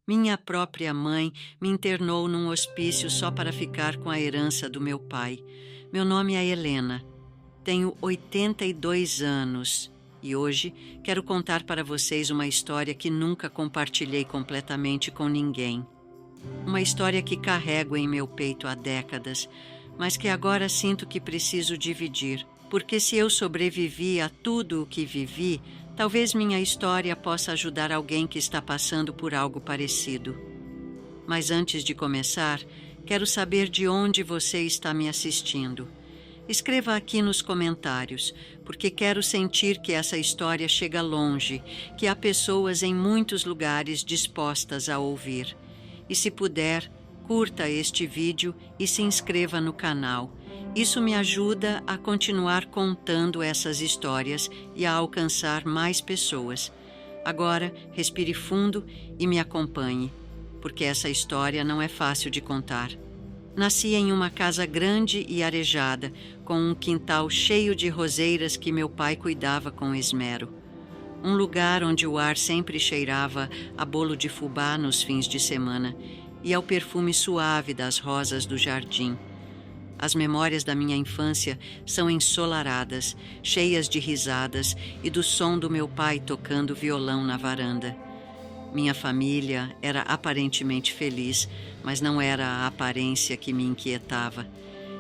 Minha própria mãe me internou num hospício só para ficar com a herança do meu pai. Meu nome é Helena. Tenho 82 anos e hoje quero contar para vocês uma história que nunca compartilhei completamente com ninguém. Uma história que carrego em meu peito há décadas, mas que agora sinto que preciso dividir, porque se eu sobrevivi a tudo o que vivi, talvez minha história possa ajudar alguém que está passando por algo parecido. Mas antes de começar, quero saber de onde você está me assistindo. Escreva aqui nos comentários, porque quero sentir que essa história chega longe, que há pessoas em muitos lugares dispostas a ouvir. E se puder, curta este vídeo e se inscreva no canal. Isso me ajuda a continuar contando essas histórias e a alcançar mais pessoas. Agora, respire fundo e me acompanhe, porque essa história não é fácil de contar. Nasci em uma casa grande e arejada, com um quintal cheio de roseiras que meu pai cuidava com esmero. Um lugar onde o ar sempre cheirava a bolo de fubá nos fins de semana e ao perfume suave das rosas do jardim. As memórias da minha infância são ensolaradas, cheias de risadas e do som do meu pai tocando violão na varanda. Minha família era aparentemente feliz, mas não era a aparência que me inquietava.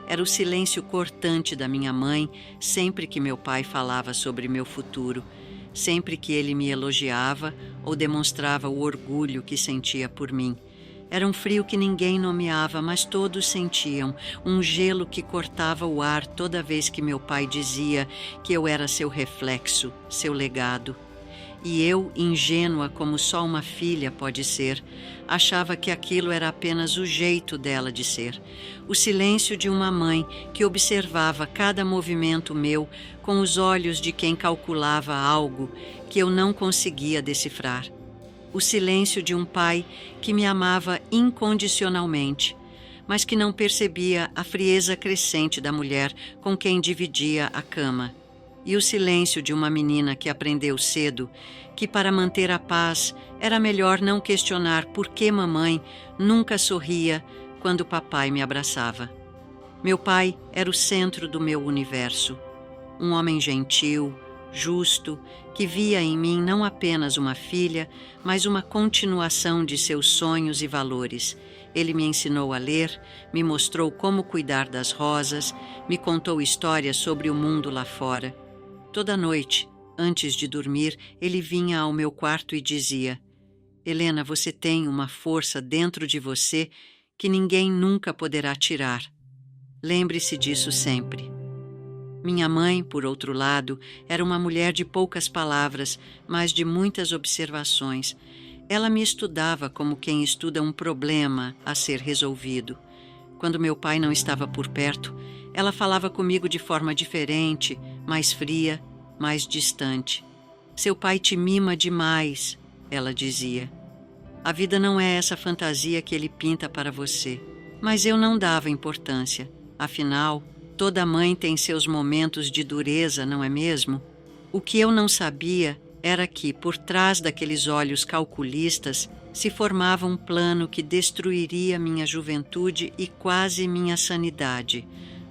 Era o silêncio cortante da minha mãe sempre que meu pai falava sobre meu futuro, sempre que ele me elogiava ou demonstrava o orgulho que sentia por mim. Era um frio que ninguém nomeava, mas todos sentiam, um gelo que cortava o ar toda vez que meu pai dizia que eu era seu reflexo, seu legado. E eu, ingênua como só uma filha pode ser, achava que aquilo era apenas o jeito dela de ser. O silêncio de uma mãe que observava cada movimento meu com os olhos de quem calculava algo que eu não conseguia decifrar. O silêncio de um pai que me amava incondicionalmente, mas que não percebia a frieza crescente da mulher com quem dividia a cama. E o silêncio de uma menina que aprendeu cedo que para manter a paz era melhor não questionar por que mamãe nunca sorria quando papai me abraçava. Meu pai era o centro do meu universo. Um homem gentil, justo, que via em mim não apenas uma filha, mas uma continuação de seus sonhos e valores. Ele me ensinou a ler, me mostrou como cuidar das rosas, me contou histórias sobre o mundo lá fora. Toda noite, antes de dormir, ele vinha ao meu quarto e dizia: Helena, você tem uma força dentro de você que ninguém nunca poderá tirar. Lembre-se disso sempre. Minha mãe, por outro lado, era uma mulher de poucas palavras, mas de muitas observações. Ela me estudava como quem estuda um problema a ser resolvido. Quando meu pai não estava por perto, ela falava comigo de forma diferente, mais fria, mais distante. Seu pai te mima demais, ela dizia. A vida não é essa fantasia que ele pinta para você. Mas eu não dava importância. Afinal, toda mãe tem seus momentos de dureza, não é mesmo? O que eu não sabia era que, por trás daqueles olhos calculistas, se formava um plano que destruiria minha juventude e quase minha sanidade.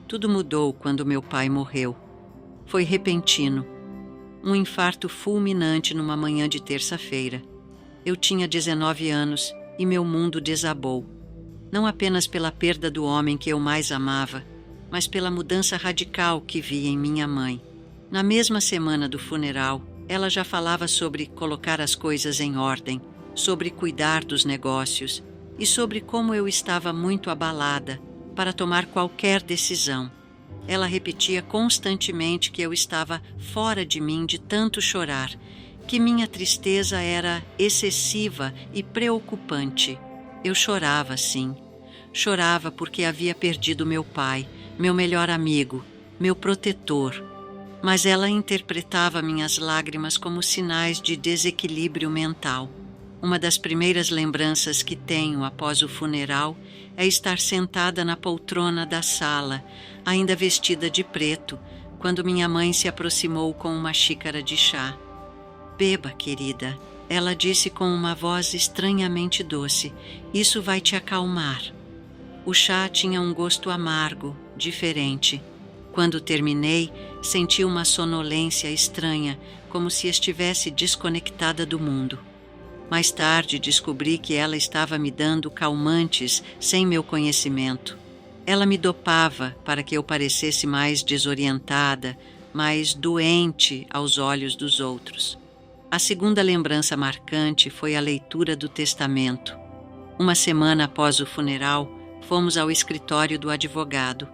Tudo mudou quando meu pai morreu. Foi repentino. Um infarto fulminante numa manhã de terça-feira. Eu tinha 19 anos e meu mundo desabou. Não apenas pela perda do homem que eu mais amava, mas pela mudança radical que vi em minha mãe. Na mesma semana do funeral, ela já falava sobre colocar as coisas em ordem, sobre cuidar dos negócios e sobre como eu estava muito abalada para tomar qualquer decisão. Ela repetia constantemente que eu estava fora de mim de tanto chorar, que minha tristeza era excessiva e preocupante. Eu chorava, sim. Chorava porque havia perdido meu pai, meu melhor amigo, meu protetor. Mas ela interpretava minhas lágrimas como sinais de desequilíbrio mental. Uma das primeiras lembranças que tenho após o funeral é estar sentada na poltrona da sala, ainda vestida de preto, quando minha mãe se aproximou com uma xícara de chá. Beba, querida, Ela disse com uma voz estranhamente doce: "Isso vai te acalmar." O chá tinha um gosto amargo, diferente. Quando terminei, senti uma sonolência estranha, como se estivesse desconectada do mundo. Mais tarde descobri que ela estava me dando calmantes sem meu conhecimento. Ela me dopava para que eu parecesse mais desorientada, mais doente aos olhos dos outros. A segunda lembrança marcante foi a leitura do testamento. Uma semana após o funeral, fomos ao escritório do advogado.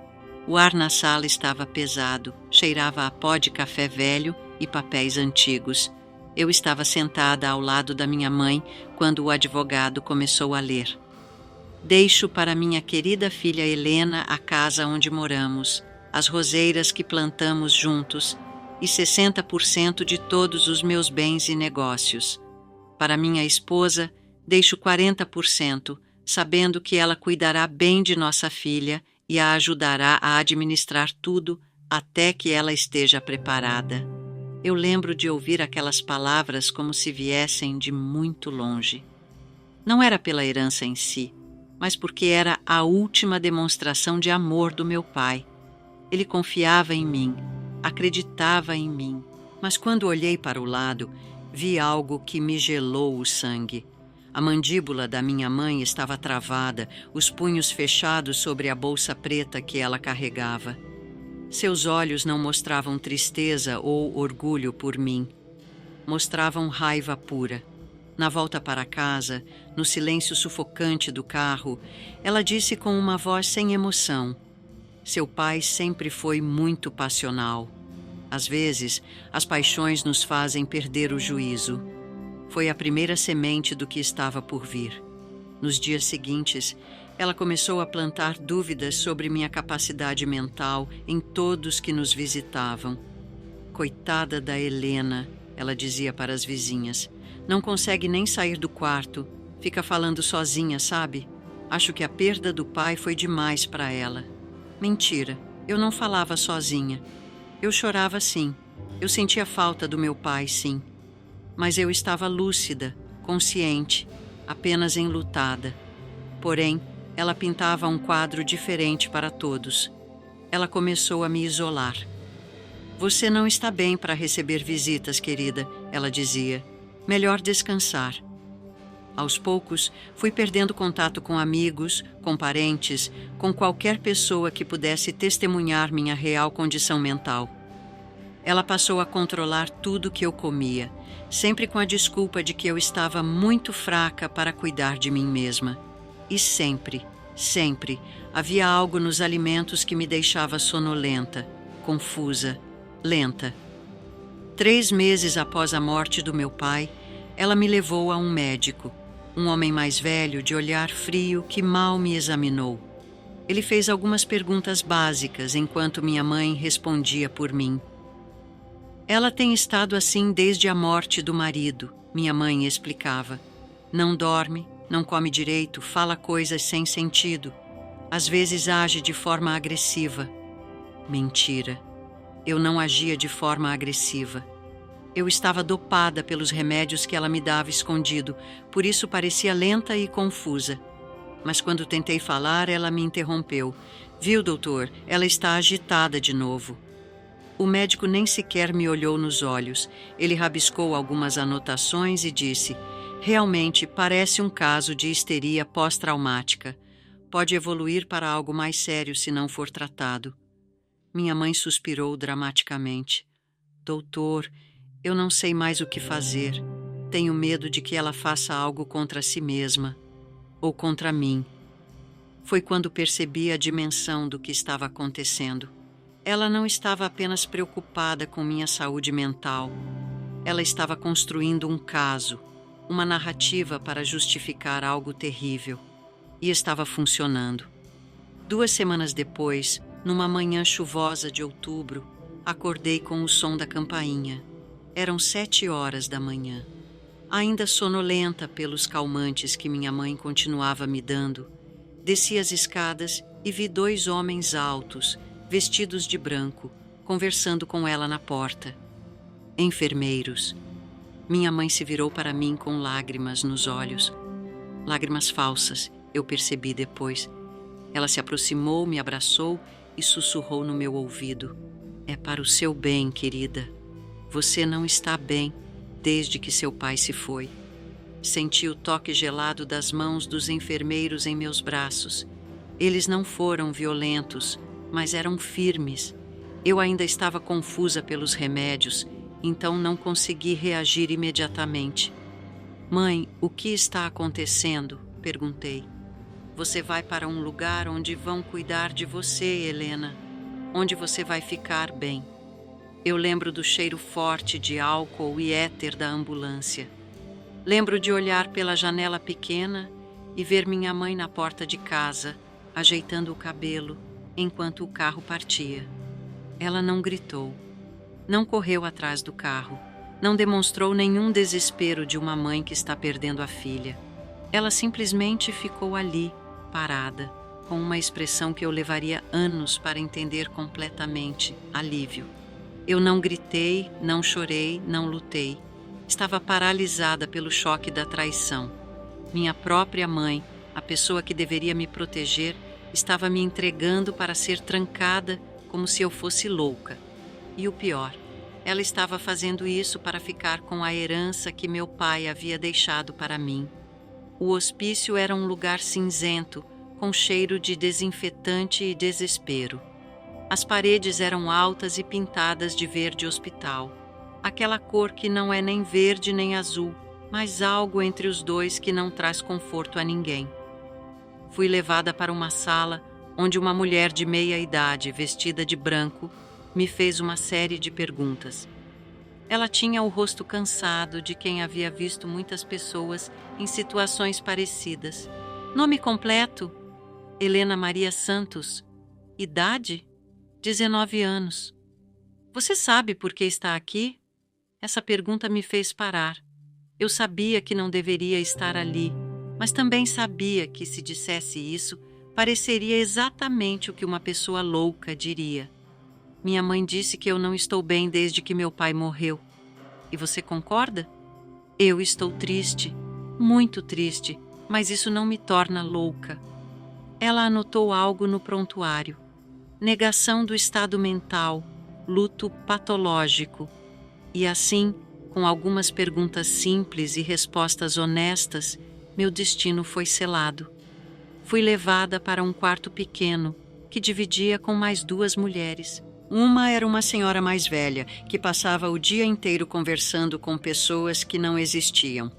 O ar na sala estava pesado, cheirava a pó de café velho e papéis antigos. Eu estava sentada ao lado da minha mãe quando o advogado começou a ler. "Deixo para minha querida filha Helena a casa onde moramos, as roseiras que plantamos juntos e 60% de todos os meus bens e negócios. Para minha esposa, deixo 40%, sabendo que ela cuidará bem de nossa filha e a ajudará a administrar tudo até que ela esteja preparada." Eu lembro de ouvir aquelas palavras como se viessem de muito longe. Não era pela herança em si, mas porque era a última demonstração de amor do meu pai. Ele confiava em mim, acreditava em mim, mas quando olhei para o lado, vi algo que me gelou o sangue. A mandíbula da minha mãe estava travada, os punhos fechados sobre a bolsa preta que ela carregava. Seus olhos não mostravam tristeza ou orgulho por mim. Mostravam raiva pura. Na volta para casa, no silêncio sufocante do carro, ela disse com uma voz sem emoção: "Seu pai sempre foi muito passional. Às vezes, as paixões nos fazem perder o juízo." Foi a primeira semente do que estava por vir. Nos dias seguintes, ela começou a plantar dúvidas sobre minha capacidade mental em todos que nos visitavam. "Coitada da Helena", ela dizia para as vizinhas. "Não consegue nem sair do quarto. Fica falando sozinha, sabe? Acho que a perda do pai foi demais para ela." Mentira, eu não falava sozinha. Eu chorava sim. Eu sentia falta do meu pai, sim. Mas eu estava lúcida, consciente, apenas enlutada. Porém, ela pintava um quadro diferente para todos. Ela começou a me isolar. "Você não está bem para receber visitas, querida", ela dizia. "Melhor descansar." Aos poucos, fui perdendo contato com amigos, com parentes, com qualquer pessoa que pudesse testemunhar minha real condição mental. Ela passou a controlar tudo que eu comia, sempre com a desculpa de que eu estava muito fraca para cuidar de mim mesma. E sempre, sempre, havia algo nos alimentos que me deixava sonolenta, confusa, lenta. 3 meses após a morte do meu pai, ela me levou a um médico, um homem mais velho de olhar frio que mal me examinou. Ele fez algumas perguntas básicas enquanto minha mãe respondia por mim. "Ela tem estado assim desde a morte do marido", minha mãe explicava. "Não dorme, não come direito, fala coisas sem sentido. Às vezes age de forma agressiva." Mentira. Eu não agia de forma agressiva. Eu estava dopada pelos remédios que ela me dava escondido, por isso parecia lenta e confusa. Mas quando tentei falar, ela me interrompeu. "Viu, doutor? Ela está agitada de novo." O médico nem sequer me olhou nos olhos. Ele rabiscou algumas anotações e disse: "Realmente parece um caso de histeria pós-traumática. Pode evoluir para algo mais sério se não for tratado." Minha mãe suspirou dramaticamente. "Doutor, eu não sei mais o que fazer. Tenho medo de que ela faça algo contra si mesma. Ou contra mim." Foi quando percebi a dimensão do que estava acontecendo. Ela não estava apenas preocupada com minha saúde mental. Ela estava construindo um caso, uma narrativa para justificar algo terrível. E estava funcionando. 2 semanas depois, numa manhã chuvosa de outubro, acordei com o som da campainha. Eram 7 horas da manhã. Ainda sonolenta pelos calmantes que minha mãe continuava me dando, desci as escadas e vi 2 homens altos, vestidos de branco, conversando com ela na porta. Enfermeiros. Minha mãe se virou para mim com lágrimas nos olhos. Lágrimas falsas, eu percebi depois. Ela se aproximou, me abraçou e sussurrou no meu ouvido: "É para o seu bem, querida. Você não está bem desde que seu pai se foi." Senti o toque gelado das mãos dos enfermeiros em meus braços. Eles não foram violentos, mas eram firmes. Eu ainda estava confusa pelos remédios, então não consegui reagir imediatamente. "Mãe, o que está acontecendo?" perguntei. "Você vai para um lugar onde vão cuidar de você, Helena, onde você vai ficar bem." Eu lembro do cheiro forte de álcool e éter da ambulância. Lembro de olhar pela janela pequena e ver minha mãe na porta de casa, ajeitando o cabelo, enquanto o carro partia. Ela não gritou, não correu atrás do carro, não demonstrou nenhum desespero de uma mãe que está perdendo a filha. Ela simplesmente ficou ali, parada, com uma expressão que eu levaria anos para entender completamente: alívio. Eu não gritei, não chorei, não lutei. Estava paralisada pelo choque da traição. Minha própria mãe, a pessoa que deveria me proteger, estava me entregando para ser trancada como se eu fosse louca. E o pior, ela estava fazendo isso para ficar com a herança que meu pai havia deixado para mim. O hospício era um lugar cinzento, com cheiro de desinfetante e desespero. As paredes eram altas e pintadas de verde hospital. Aquela cor que não é nem verde nem azul, mas algo entre os dois que não traz conforto a ninguém. Fui levada para uma sala onde uma mulher de meia idade, vestida de branco, me fez uma série de perguntas. Ela tinha o rosto cansado de quem havia visto muitas pessoas em situações parecidas. Nome completo: Helena Maria Santos. Idade: 19 anos. Você sabe por que está aqui? Essa pergunta me fez parar. Eu sabia que não deveria estar ali, mas também sabia que, se dissesse isso, pareceria exatamente o que uma pessoa louca diria. Minha mãe disse que eu não estou bem desde que meu pai morreu. E você concorda? Eu estou triste, muito triste, mas isso não me torna louca. Ela anotou algo no prontuário: negação do estado mental, luto patológico. E assim, com algumas perguntas simples e respostas honestas, meu destino foi selado. Fui levada para um quarto pequeno, que dividia com mais 2 mulheres. Uma era uma senhora mais velha, que passava o dia inteiro conversando com pessoas que não existiam.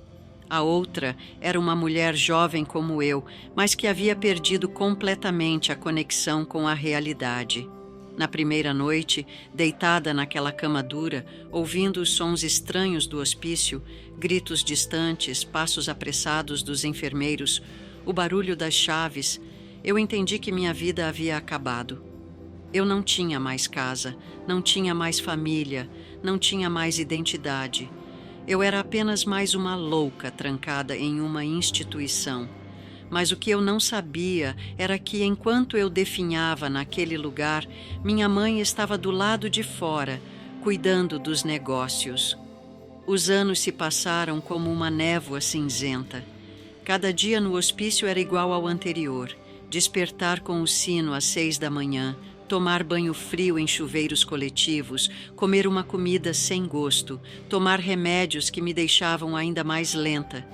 A outra era uma mulher jovem como eu, mas que havia perdido completamente a conexão com a realidade. Na primeira noite, deitada naquela cama dura, ouvindo os sons estranhos do hospício, gritos distantes, passos apressados dos enfermeiros, o barulho das chaves, eu entendi que minha vida havia acabado. Eu não tinha mais casa, não tinha mais família, não tinha mais identidade. Eu era apenas mais uma louca trancada em uma instituição. Mas o que eu não sabia era que, enquanto eu definhava naquele lugar, minha mãe estava do lado de fora, cuidando dos negócios. Os anos se passaram como uma névoa cinzenta. Cada dia no hospício era igual ao anterior: despertar com o sino às 6 da manhã, tomar banho frio em chuveiros coletivos, comer uma comida sem gosto, tomar remédios que me deixavam ainda mais lenta,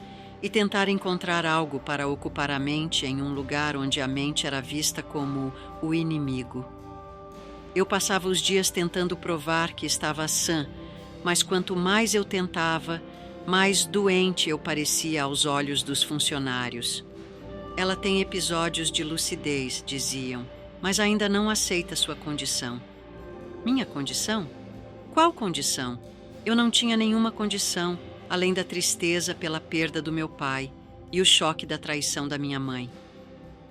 e tentar encontrar algo para ocupar a mente em um lugar onde a mente era vista como o inimigo. Eu passava os dias tentando provar que estava sã, mas quanto mais eu tentava, mais doente eu parecia aos olhos dos funcionários. Ela tem episódios de lucidez, diziam, mas ainda não aceita sua condição. Minha condição? Qual condição? Eu não tinha nenhuma condição, além da tristeza pela perda do meu pai e o choque da traição da minha mãe.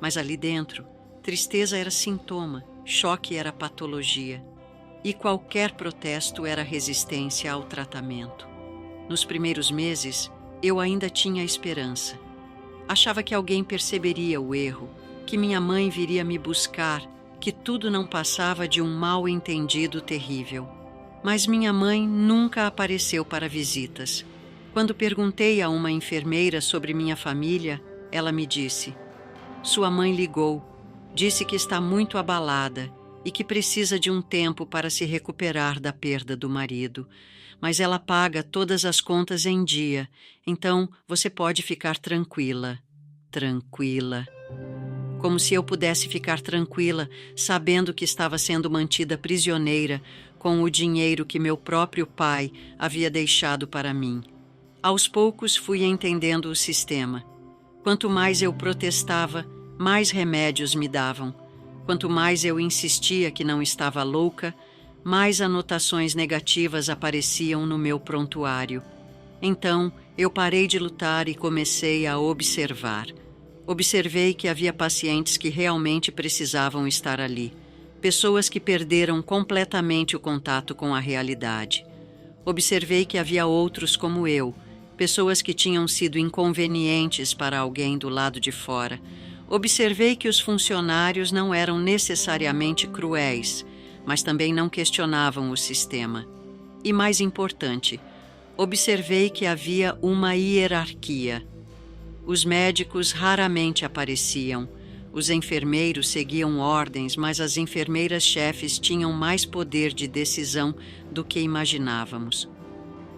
Mas ali dentro, tristeza era sintoma, choque era patologia, e qualquer protesto era resistência ao tratamento. Nos primeiros meses, eu ainda tinha esperança. Achava que alguém perceberia o erro, que minha mãe viria me buscar, que tudo não passava de um mal-entendido terrível. Mas minha mãe nunca apareceu para visitas. Quando perguntei a uma enfermeira sobre minha família, ela me disse: "Sua mãe ligou, disse que está muito abalada e que precisa de um tempo para se recuperar da perda do marido, mas ela paga todas as contas em dia, então você pode ficar tranquila." Tranquila. Como se eu pudesse ficar tranquila, sabendo que estava sendo mantida prisioneira com o dinheiro que meu próprio pai havia deixado para mim. Aos poucos fui entendendo o sistema. Quanto mais eu protestava, mais remédios me davam. Quanto mais eu insistia que não estava louca, mais anotações negativas apareciam no meu prontuário. Então, eu parei de lutar e comecei a observar. Observei que havia pacientes que realmente precisavam estar ali, pessoas que perderam completamente o contato com a realidade. Observei que havia outros como eu, pessoas que tinham sido inconvenientes para alguém do lado de fora. Observei que os funcionários não eram necessariamente cruéis, mas também não questionavam o sistema. E mais importante, observei que havia uma hierarquia. Os médicos raramente apareciam. Os enfermeiros seguiam ordens, mas as enfermeiras-chefes tinham mais poder de decisão do que imaginávamos.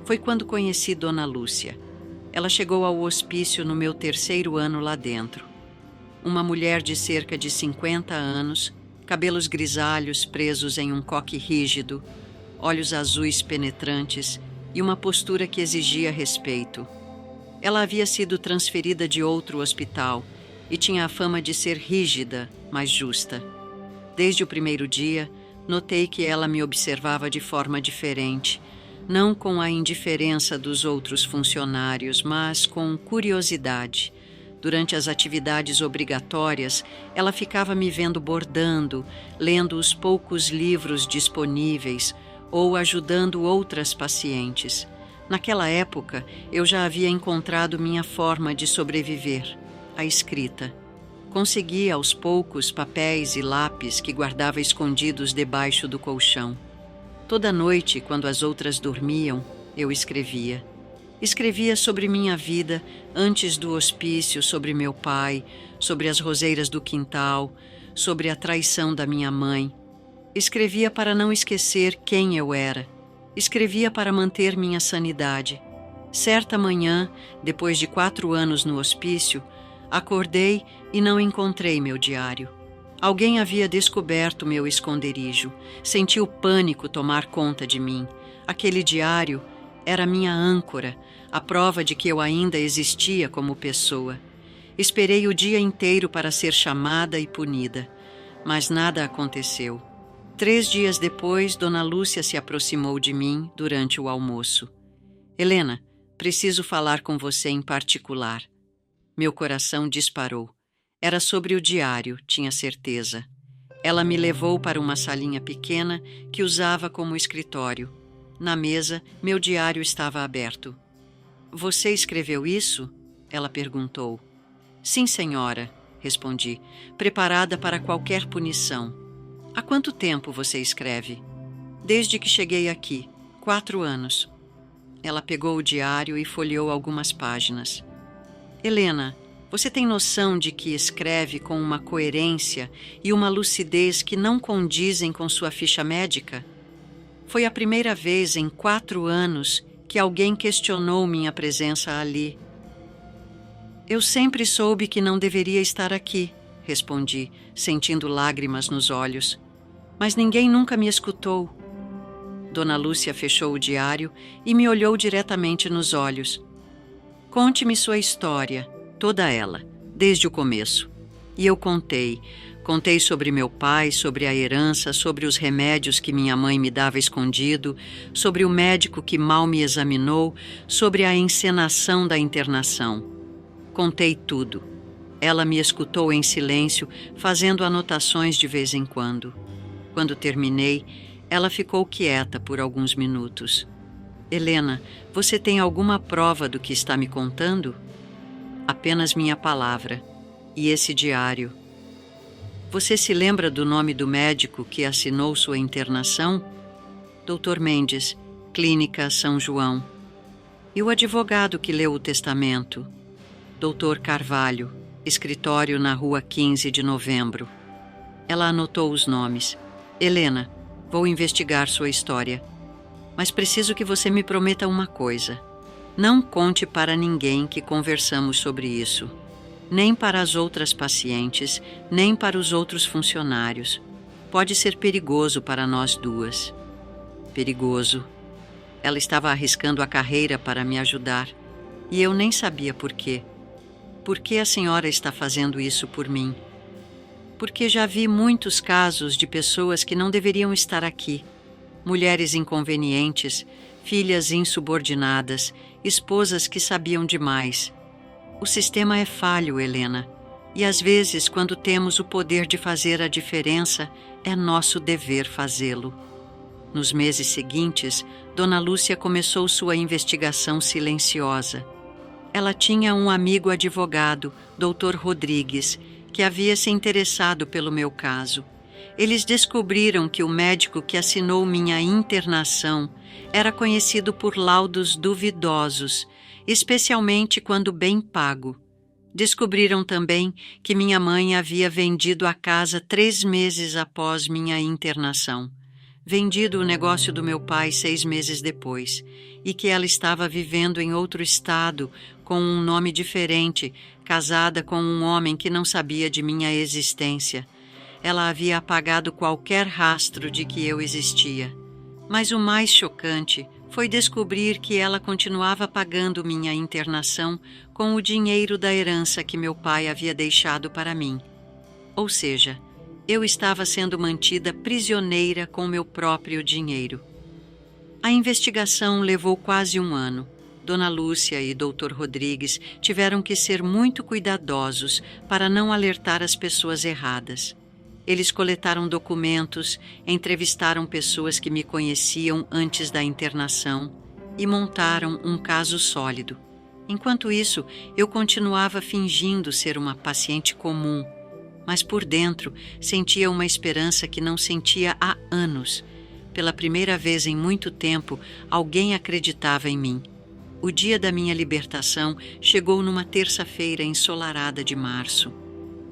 Foi quando conheci Dona Lúcia. Ela chegou ao hospício no meu 3º ano lá dentro. Uma mulher de cerca de 50 anos, cabelos grisalhos presos em um coque rígido, olhos azuis penetrantes e uma postura que exigia respeito. Ela havia sido transferida de outro hospital e tinha a fama de ser rígida, mas justa. Desde o primeiro dia, notei que ela me observava de forma diferente, não com a indiferença dos outros funcionários, mas com curiosidade. Durante as atividades obrigatórias, ela ficava me vendo bordando, lendo os poucos livros disponíveis ou ajudando outras pacientes. Naquela época, eu já havia encontrado minha forma de sobreviver, a escrita. Consegui aos poucos papéis e lápis que guardava escondidos debaixo do colchão. Toda noite, quando as outras dormiam, eu escrevia. Escrevia sobre minha vida antes do hospício, sobre meu pai, sobre as roseiras do quintal, sobre a traição da minha mãe. Escrevia para não esquecer quem eu era. Escrevia para manter minha sanidade. Certa manhã, depois de 4 anos no hospício, acordei e não encontrei meu diário. Alguém havia descoberto meu esconderijo. Senti o pânico tomar conta de mim. Aquele diário era minha âncora, a prova de que eu ainda existia como pessoa. Esperei o dia inteiro para ser chamada e punida, mas nada aconteceu. 3 dias depois, Dona Lúcia se aproximou de mim durante o almoço. "Helena, preciso falar com você em particular." Meu coração disparou. Era sobre o diário, tinha certeza. Ela me levou para uma salinha pequena que usava como escritório. Na mesa, meu diário estava aberto. "Você escreveu isso?" ela perguntou. "Sim, senhora", respondi, preparada para qualquer punição. "Há quanto tempo você escreve?" "Desde que cheguei aqui, 4 anos." Ela pegou o diário e folheou algumas páginas. "Helena, você tem noção de que escreve com uma coerência e uma lucidez que não condizem com sua ficha médica? Foi a primeira vez em 4 anos que alguém questionou minha presença ali." "Eu sempre soube que não deveria estar aqui", respondi, sentindo lágrimas nos olhos. "Mas ninguém nunca me escutou." Dona Lúcia fechou o diário e me olhou diretamente nos olhos. "Conte-me sua história, toda ela, desde o começo." E eu contei. Contei sobre meu pai, sobre a herança, sobre os remédios que minha mãe me dava escondido, sobre o médico que mal me examinou, sobre a encenação da internação. Contei tudo. Ela me escutou em silêncio, fazendo anotações de vez em quando. Quando terminei, ela ficou quieta por alguns minutos. "Helena, você tem alguma prova do que está me contando?" "Apenas minha palavra. E esse diário." "Você se lembra do nome do médico que assinou sua internação?" "Dr. Mendes, Clínica São João." E o advogado que leu o testamento? Dr. Carvalho, escritório na rua 15 de novembro. Ela anotou os nomes. Helena, vou investigar sua história. Mas preciso que você me prometa uma coisa. Não conte para ninguém que conversamos sobre isso. Nem para as outras pacientes, nem para os outros funcionários. Pode ser perigoso para nós duas. Perigoso. Ela estava arriscando a carreira para me ajudar. E eu nem sabia por quê. Por que a senhora está fazendo isso por mim? Porque já vi muitos casos de pessoas que não deveriam estar aqui. Mulheres inconvenientes, filhas insubordinadas, esposas que sabiam demais. O sistema é falho, Helena. E às vezes, quando temos o poder de fazer a diferença, é nosso dever fazê-lo. Nos meses seguintes, Dona Lúcia começou sua investigação silenciosa. Ela tinha um amigo advogado, Dr. Rodrigues, que havia se interessado pelo meu caso. Eles descobriram que o médico que assinou minha internação era conhecido por laudos duvidosos, especialmente quando bem pago. Descobriram também que minha mãe havia vendido a casa 3 meses após minha internação. Vendido o negócio do meu pai 6 meses depois, e que ela estava vivendo em outro estado, com um nome diferente, casada com um homem que não sabia de minha existência. Ela havia apagado qualquer rastro de que eu existia. Mas o mais chocante foi descobrir que ela continuava pagando minha internação com o dinheiro da herança que meu pai havia deixado para mim. Ou seja, eu estava sendo mantida prisioneira com meu próprio dinheiro. A investigação levou quase 1 ano. Dona Lúcia e Dr. Rodrigues tiveram que ser muito cuidadosos para não alertar as pessoas erradas. Eles coletaram documentos, entrevistaram pessoas que me conheciam antes da internação e montaram um caso sólido. Enquanto isso, eu continuava fingindo ser uma paciente comum, mas por dentro sentia uma esperança que não sentia há anos. Pela primeira vez em muito tempo, alguém acreditava em mim. O dia da minha libertação chegou numa terça-feira ensolarada de março.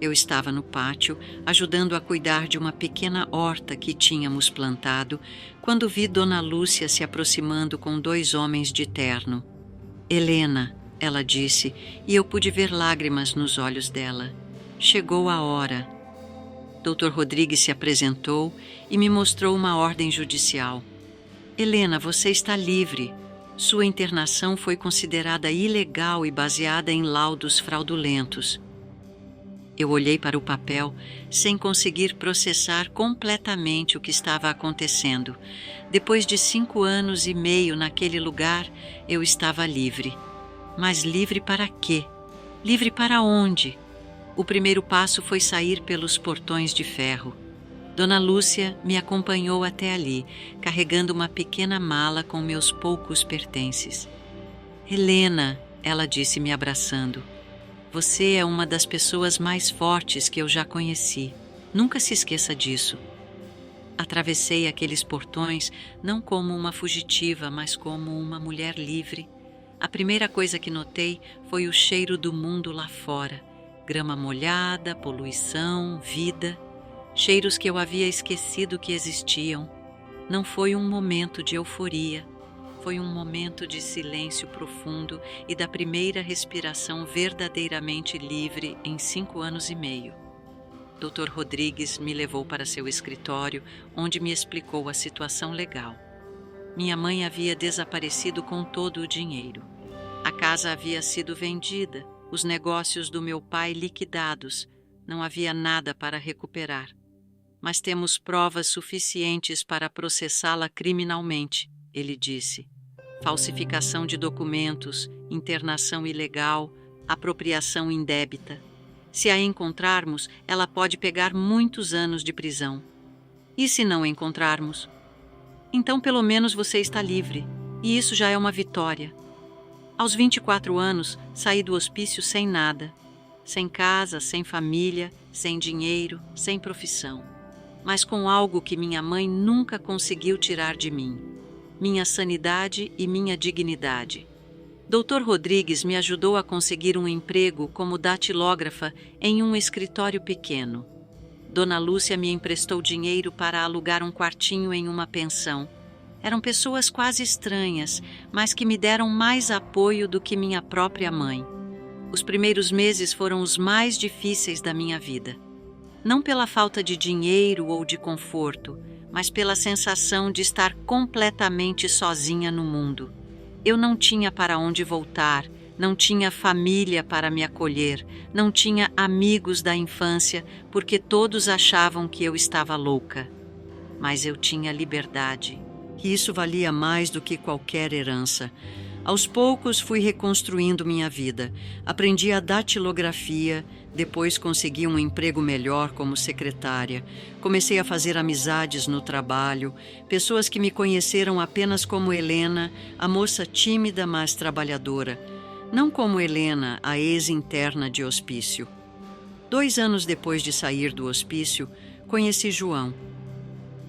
Eu estava no pátio, ajudando a cuidar de uma pequena horta que tínhamos plantado, quando vi Dona Lúcia se aproximando com 2 homens de terno. Helena, ela disse, e eu pude ver lágrimas nos olhos dela. Chegou a hora. Dr. Rodrigues se apresentou e me mostrou uma ordem judicial. Helena, você está livre. Sua internação foi considerada ilegal e baseada em laudos fraudulentos. Eu olhei para o papel sem conseguir processar completamente o que estava acontecendo. Depois de 5 anos e meio naquele lugar, eu estava livre. Mas livre para quê? Livre para onde? O primeiro passo foi sair pelos portões de ferro. Dona Lúcia me acompanhou até ali, carregando uma pequena mala com meus poucos pertences. Helena, ela disse me abraçando, você é uma das pessoas mais fortes que eu já conheci. Nunca se esqueça disso. Atravessei aqueles portões não como uma fugitiva, mas como uma mulher livre. A primeira coisa que notei foi o cheiro do mundo lá fora. Grama molhada, poluição, vida. Cheiros que eu havia esquecido que existiam. Não foi um momento de euforia. Foi um momento de silêncio profundo e da primeira respiração verdadeiramente livre em 5 anos e meio. Dr. Rodrigues me levou para seu escritório, onde me explicou a situação legal. Minha mãe havia desaparecido com todo o dinheiro. A casa havia sido vendida, os negócios do meu pai liquidados. Não havia nada para recuperar. Mas temos provas suficientes para processá-la criminalmente, ele disse. Falsificação de documentos, internação ilegal, apropriação indébita. Se a encontrarmos, ela pode pegar muitos anos de prisão. E se não encontrarmos? Então, pelo menos você está livre, e isso já é uma vitória. Aos 24 anos, saí do hospício sem nada. Sem casa, sem família, sem dinheiro, sem profissão. Mas com algo que minha mãe nunca conseguiu tirar de mim. Minha sanidade e minha dignidade. Dr. Rodrigues me ajudou a conseguir um emprego como datilógrafa em um escritório pequeno. Dona Lúcia me emprestou dinheiro para alugar um quartinho em uma pensão. Eram pessoas quase estranhas, mas que me deram mais apoio do que minha própria mãe. Os primeiros meses foram os mais difíceis da minha vida. Não pela falta de dinheiro ou de conforto, mas pela sensação de estar completamente sozinha no mundo. Eu não tinha para onde voltar, não tinha família para me acolher, não tinha amigos da infância, porque todos achavam que eu estava louca. Mas eu tinha liberdade, e isso valia mais do que qualquer herança. Aos poucos fui reconstruindo minha vida. Aprendi a datilografia, depois consegui um emprego melhor como secretária. Comecei a fazer amizades no trabalho, pessoas que me conheceram apenas como Helena, a moça tímida mas trabalhadora. Não como Helena, a ex-interna de hospício. 2 anos depois de sair do hospício, conheci João.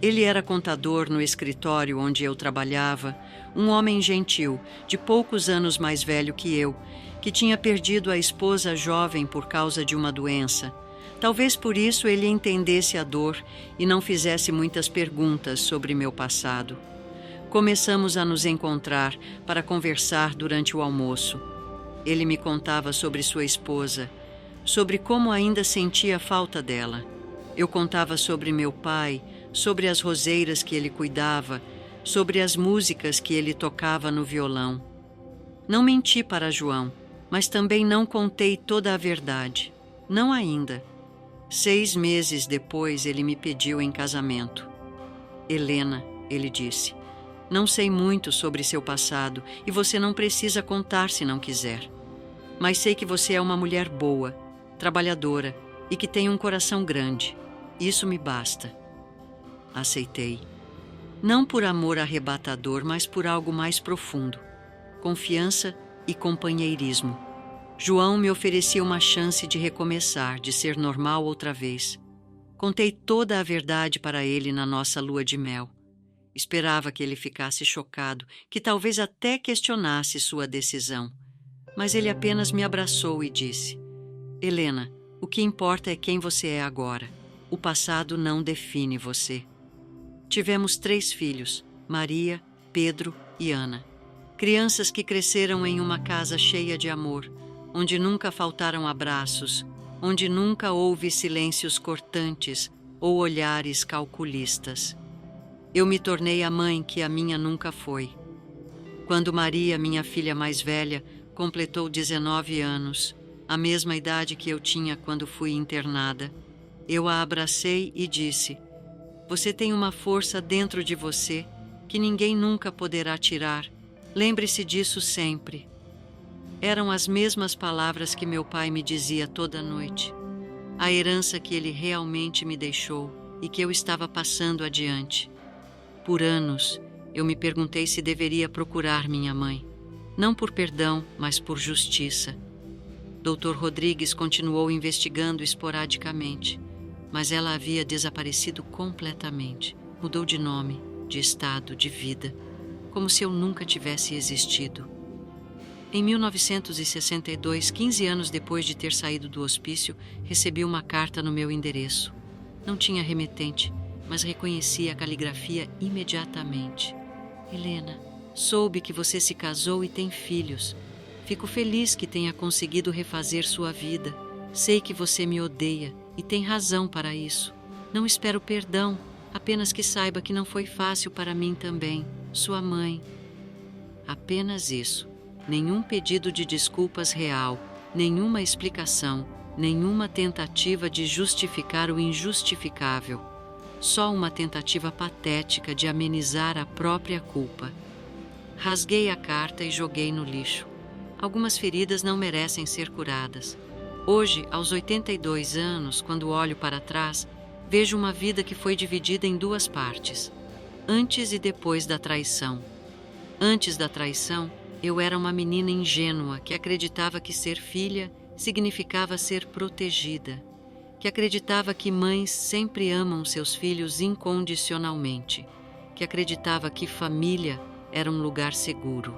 Ele era contador no escritório onde eu trabalhava, um homem gentil, de poucos anos mais velho que eu, que tinha perdido a esposa jovem por causa de uma doença. Talvez por isso ele entendesse a dor e não fizesse muitas perguntas sobre meu passado. Começamos a nos encontrar para conversar durante o almoço. Ele me contava sobre sua esposa, sobre como ainda sentia falta dela. Eu contava sobre meu pai, sobre as roseiras que ele cuidava, sobre as músicas que ele tocava no violão. Não menti para João, mas também não contei toda a verdade. Não ainda. 6 meses depois ele me pediu em casamento. Helena, ele disse, não sei muito sobre seu passado e você não precisa contar se não quiser. Mas sei que você é uma mulher boa, trabalhadora e que tem um coração grande. Isso me basta. Aceitei. Não por amor arrebatador, mas por algo mais profundo. Confiança e companheirismo. João me oferecia uma chance de recomeçar, de ser normal outra vez. Contei toda a verdade para ele na nossa lua de mel. Esperava que ele ficasse chocado, que talvez até questionasse sua decisão. Mas ele apenas me abraçou e disse: Helena, o que importa é quem você é agora. O passado não define você. Tivemos 3 filhos, Maria, Pedro e Ana. Crianças que cresceram em uma casa cheia de amor, onde nunca faltaram abraços, onde nunca houve silêncios cortantes ou olhares calculistas. Eu me tornei a mãe que a minha nunca foi. Quando Maria, minha filha mais velha, completou 19 anos, a mesma idade que eu tinha quando fui internada, eu a abracei e disse: você tem uma força dentro de você que ninguém nunca poderá tirar. Lembre-se disso sempre. Eram as mesmas palavras que meu pai me dizia toda noite. A herança que ele realmente me deixou e que eu estava passando adiante. Por anos, eu me perguntei se deveria procurar minha mãe. Não por perdão, mas por justiça. Dr. Rodrigues continuou investigando esporadicamente, mas ela havia desaparecido completamente. Mudou de nome, de estado, de vida, como se eu nunca tivesse existido. Em 1962, 15 anos depois de ter saído do hospício, recebi uma carta no meu endereço. Não tinha remetente, mas reconheci a caligrafia imediatamente. Helena, soube que você se casou e tem filhos. Fico feliz que tenha conseguido refazer sua vida. Sei que você me odeia e tem razão para isso. Não espero perdão, apenas que saiba que não foi fácil para mim também, sua mãe. Apenas isso. Nenhum pedido de desculpas real, nenhuma explicação, nenhuma tentativa de justificar o injustificável. Só uma tentativa patética de amenizar a própria culpa. Rasguei a carta e joguei no lixo. Algumas feridas não merecem ser curadas. Hoje, aos 82 anos, quando olho para trás, vejo uma vida que foi dividida em 2 partes. Antes e depois da traição. Antes da traição, eu era uma menina ingênua que acreditava que ser filha significava ser protegida, que acreditava que mães sempre amam seus filhos incondicionalmente, que acreditava que família era um lugar seguro.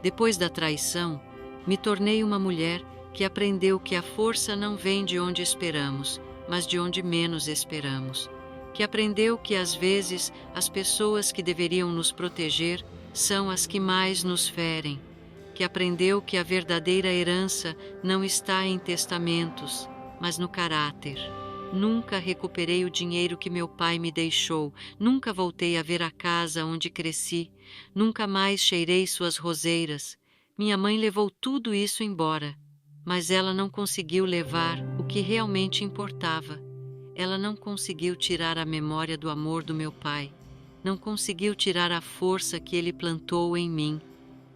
Depois da traição, me tornei uma mulher que aprendeu que a força não vem de onde esperamos, mas de onde menos esperamos. Que aprendeu que às vezes as pessoas que deveriam nos proteger são as que mais nos ferem. Que aprendeu que a verdadeira herança não está em testamentos, mas no caráter. Nunca recuperei o dinheiro que meu pai me deixou, nunca voltei a ver a casa onde cresci, nunca mais cheirei suas roseiras. Minha mãe levou tudo isso embora, mas ela não conseguiu levar o que realmente importava. Ela não conseguiu tirar a memória do amor do meu pai, não conseguiu tirar a força que ele plantou em mim,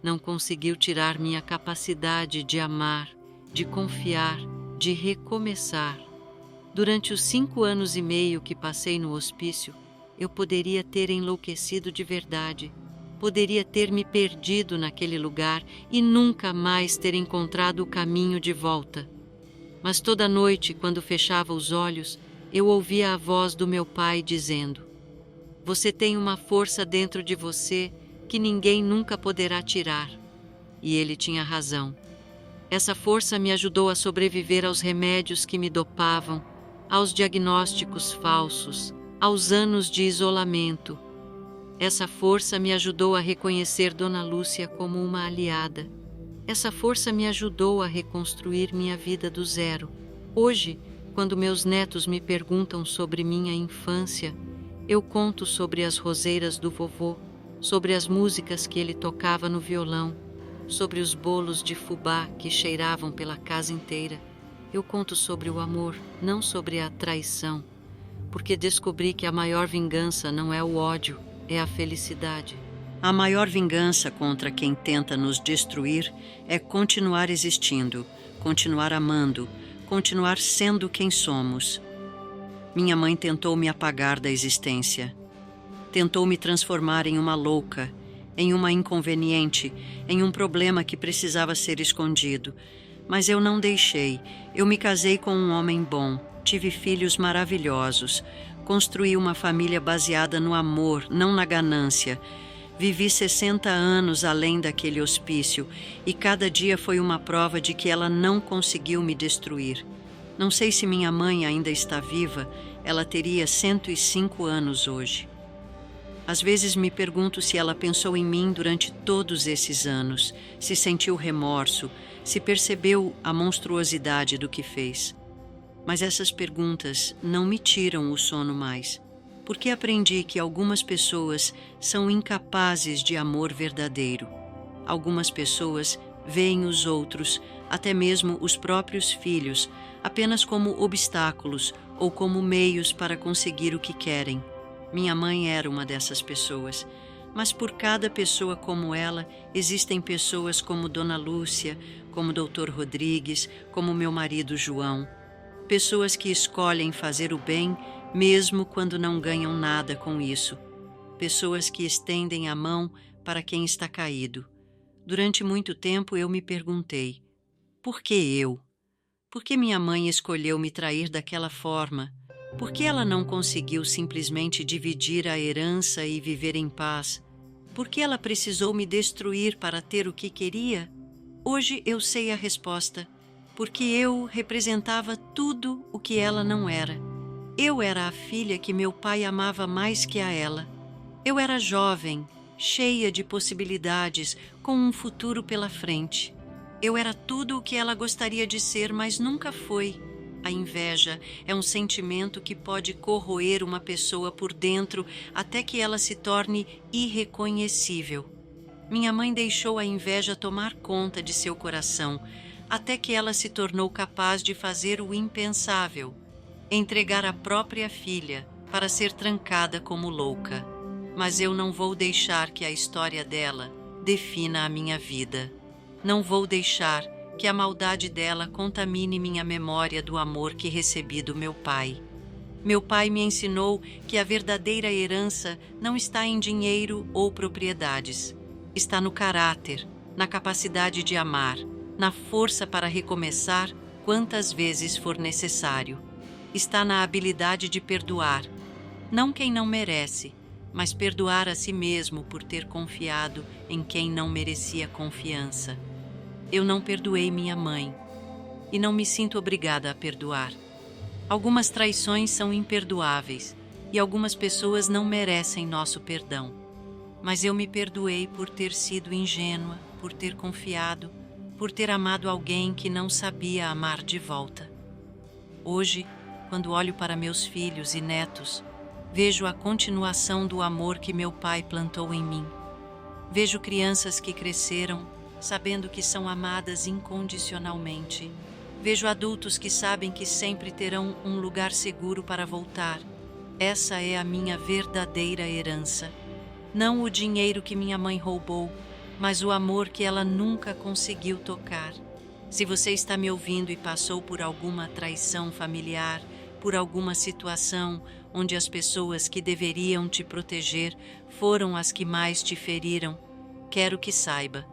não conseguiu tirar minha capacidade de amar, de confiar, de recomeçar. Durante os 5 anos e meio que passei no hospício, eu poderia ter enlouquecido de verdade, poderia ter me perdido naquele lugar e nunca mais ter encontrado o caminho de volta. Mas toda noite, quando fechava os olhos, eu ouvia a voz do meu pai dizendo: "Você tem uma força dentro de você que ninguém nunca poderá tirar." E ele tinha razão. Essa força me ajudou a sobreviver aos remédios que me dopavam, aos diagnósticos falsos, aos anos de isolamento. Essa força me ajudou a reconhecer Dona Lúcia como uma aliada. Essa força me ajudou a reconstruir minha vida do zero. Hoje, quando meus netos me perguntam sobre minha infância, eu conto sobre as roseiras do vovô, sobre as músicas que ele tocava no violão, sobre os bolos de fubá que cheiravam pela casa inteira. Eu conto sobre o amor, não sobre a traição, porque descobri que a maior vingança não é o ódio, é a felicidade. A maior vingança contra quem tenta nos destruir é continuar existindo, continuar amando, continuar sendo quem somos. Minha mãe tentou me apagar da existência. Tentou me transformar em uma louca, em uma inconveniente, em um problema que precisava ser escondido. Mas eu não deixei. Eu me casei com um homem bom, tive filhos maravilhosos, construí uma família baseada no amor, não na ganância. Vivi 60 anos além daquele hospício e cada dia foi uma prova de que ela não conseguiu me destruir. Não sei se minha mãe ainda está viva, ela teria 105 anos hoje. Às vezes me pergunto se ela pensou em mim durante todos esses anos, se sentiu remorso, se percebeu a monstruosidade do que fez. Mas essas perguntas não me tiram o sono mais, porque aprendi que algumas pessoas são incapazes de amor verdadeiro. Algumas pessoas veem os outros, até mesmo os próprios filhos, apenas como obstáculos ou como meios para conseguir o que querem. Minha mãe era uma dessas pessoas, mas por cada pessoa como ela, existem pessoas como Dona Lúcia, como Dr. Rodrigues, como meu marido João. Pessoas que escolhem fazer o bem mesmo quando não ganham nada com isso. Pessoas que estendem a mão para quem está caído. Durante muito tempo eu me perguntei: por que eu? Por que minha mãe escolheu me trair daquela forma? Por que ela não conseguiu simplesmente dividir a herança e viver em paz? Por que ela precisou me destruir para ter o que queria? Hoje eu sei a resposta. Porque eu representava tudo o que ela não era. Eu era a filha que meu pai amava mais que a ela. Eu era jovem, cheia de possibilidades, com um futuro pela frente. Eu era tudo o que ela gostaria de ser, mas nunca foi. A inveja é um sentimento que pode corroer uma pessoa por dentro até que ela se torne irreconhecível. Minha mãe deixou a inveja tomar conta de seu coração, até que ela se tornou capaz de fazer o impensável, entregar a própria filha para ser trancada como louca. Mas eu não vou deixar que a história dela defina a minha vida. Não vou deixar que a maldade dela contamine minha memória do amor que recebi do meu pai. Meu pai me ensinou que a verdadeira herança não está em dinheiro ou propriedades. Está no caráter, na capacidade de amar, na força para recomeçar quantas vezes for necessário. Está na habilidade de perdoar, não quem não merece, mas perdoar a si mesmo por ter confiado em quem não merecia confiança. Eu não perdoei minha mãe e não me sinto obrigada a perdoar. Algumas traições são imperdoáveis e algumas pessoas não merecem nosso perdão. Mas eu me perdoei por ter sido ingênua, por ter confiado, por ter amado alguém que não sabia amar de volta. Hoje, quando olho para meus filhos e netos, vejo a continuação do amor que meu pai plantou em mim. Vejo crianças que cresceram sabendo que são amadas incondicionalmente. Vejo adultos que sabem que sempre terão um lugar seguro para voltar. Essa é a minha verdadeira herança. Não o dinheiro que minha mãe roubou, mas o amor que ela nunca conseguiu tocar. Se você está me ouvindo e passou por alguma traição familiar, por alguma situação onde as pessoas que deveriam te proteger foram as que mais te feriram, quero que saiba,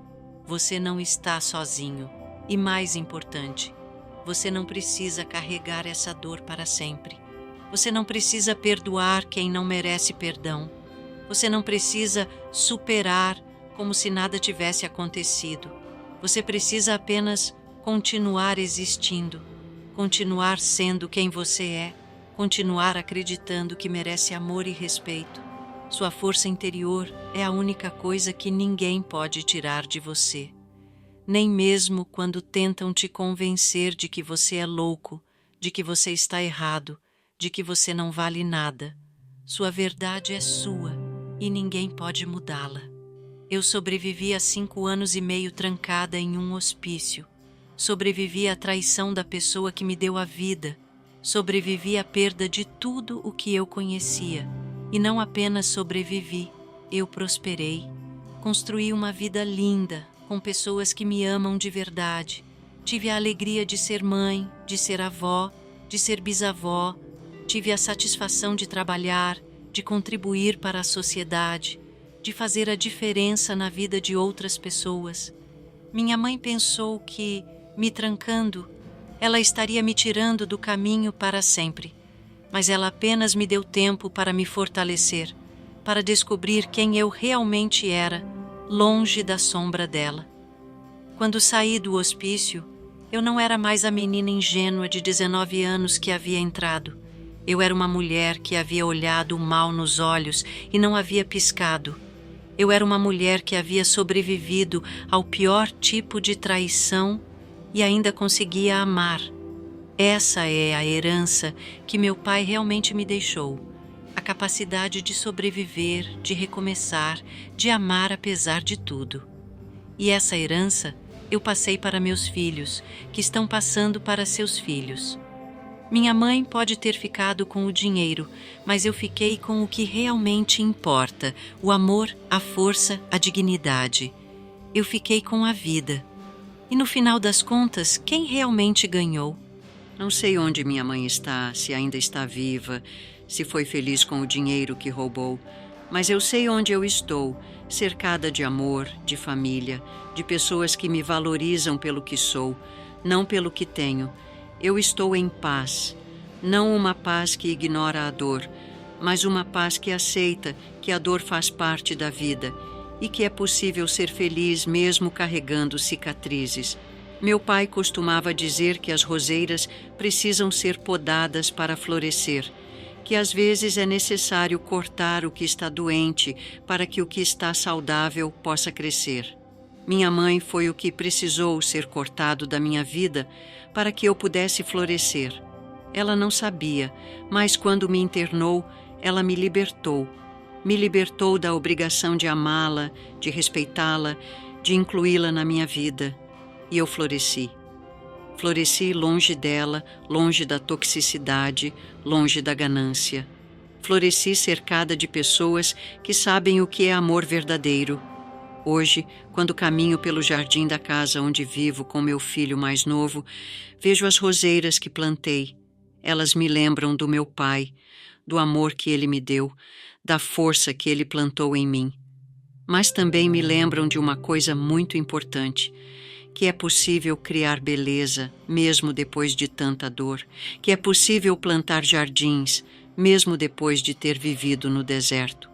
você não está sozinho. E mais importante, você não precisa carregar essa dor para sempre. Você não precisa perdoar quem não merece perdão. Você não precisa superar como se nada tivesse acontecido. Você precisa apenas continuar existindo, continuar sendo quem você é, continuar acreditando que merece amor e respeito. Sua força interior é a única coisa que ninguém pode tirar de você. Nem mesmo quando tentam te convencer de que você é louco, de que você está errado, de que você não vale nada. Sua verdade é sua e ninguém pode mudá-la. Eu sobrevivi a 5 anos e meio trancada em um hospício. Sobrevivi à traição da pessoa que me deu a vida. Sobrevivi à perda de tudo o que eu conhecia. E não apenas sobrevivi, eu prosperei. Construí uma vida linda, com pessoas que me amam de verdade. Tive a alegria de ser mãe, de ser avó, de ser bisavó. Tive a satisfação de trabalhar, de contribuir para a sociedade, de fazer a diferença na vida de outras pessoas. Minha mãe pensou que, me trancando, ela estaria me tirando do caminho para sempre. Mas ela apenas me deu tempo para me fortalecer, para descobrir quem eu realmente era, longe da sombra dela. Quando saí do hospício, eu não era mais a menina ingênua de 19 anos que havia entrado. Eu era uma mulher que havia olhado o mal nos olhos e não havia piscado. Eu era uma mulher que havia sobrevivido ao pior tipo de traição e ainda conseguia amar. Essa é a herança que meu pai realmente me deixou. A capacidade de sobreviver, de recomeçar, de amar apesar de tudo. E essa herança eu passei para meus filhos, que estão passando para seus filhos. Minha mãe pode ter ficado com o dinheiro, mas eu fiquei com o que realmente importa, o amor, a força, a dignidade. Eu fiquei com a vida. E no final das contas, quem realmente ganhou? Não sei onde minha mãe está, se ainda está viva, se foi feliz com o dinheiro que roubou, mas eu sei onde eu estou, cercada de amor, de família, de pessoas que me valorizam pelo que sou, não pelo que tenho. Eu estou em paz, não uma paz que ignora a dor, mas uma paz que aceita que a dor faz parte da vida e que é possível ser feliz mesmo carregando cicatrizes. Meu pai costumava dizer que as roseiras precisam ser podadas para florescer, que às vezes é necessário cortar o que está doente para que o que está saudável possa crescer. Minha mãe foi o que precisou ser cortado da minha vida para que eu pudesse florescer. Ela não sabia, mas quando me internou, ela me libertou. Me libertou da obrigação de amá-la, de respeitá-la, de incluí-la na minha vida. E eu floresci. Floresci longe dela, longe da toxicidade, longe da ganância. Floresci cercada de pessoas que sabem o que é amor verdadeiro. Hoje, quando caminho pelo jardim da casa onde vivo com meu filho mais novo, vejo as roseiras que plantei. Elas me lembram do meu pai, do amor que ele me deu, da força que ele plantou em mim. Mas também me lembram de uma coisa muito importante, que é possível criar beleza, mesmo depois de tanta dor, que é possível plantar jardins, mesmo depois de ter vivido no deserto.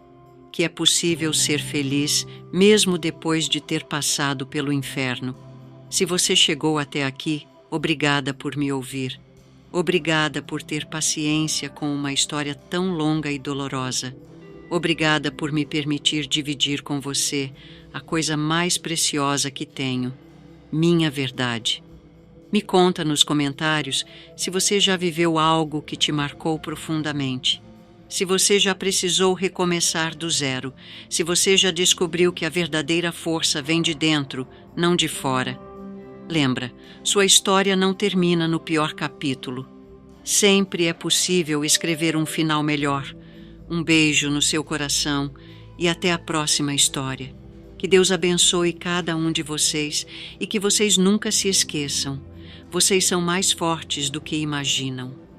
que é possível ser feliz mesmo depois de ter passado pelo inferno. Se você chegou até aqui, obrigada por me ouvir. Obrigada por ter paciência com uma história tão longa e dolorosa. Obrigada por me permitir dividir com você a coisa mais preciosa que tenho, minha verdade. Me conta nos comentários se você já viveu algo que te marcou profundamente. Se você já precisou recomeçar do zero, se você já descobriu que a verdadeira força vem de dentro, não de fora. Lembra, sua história não termina no pior capítulo. Sempre é possível escrever um final melhor. Um beijo no seu coração e até a próxima história. Que Deus abençoe cada um de vocês e que vocês nunca se esqueçam. Vocês são mais fortes do que imaginam.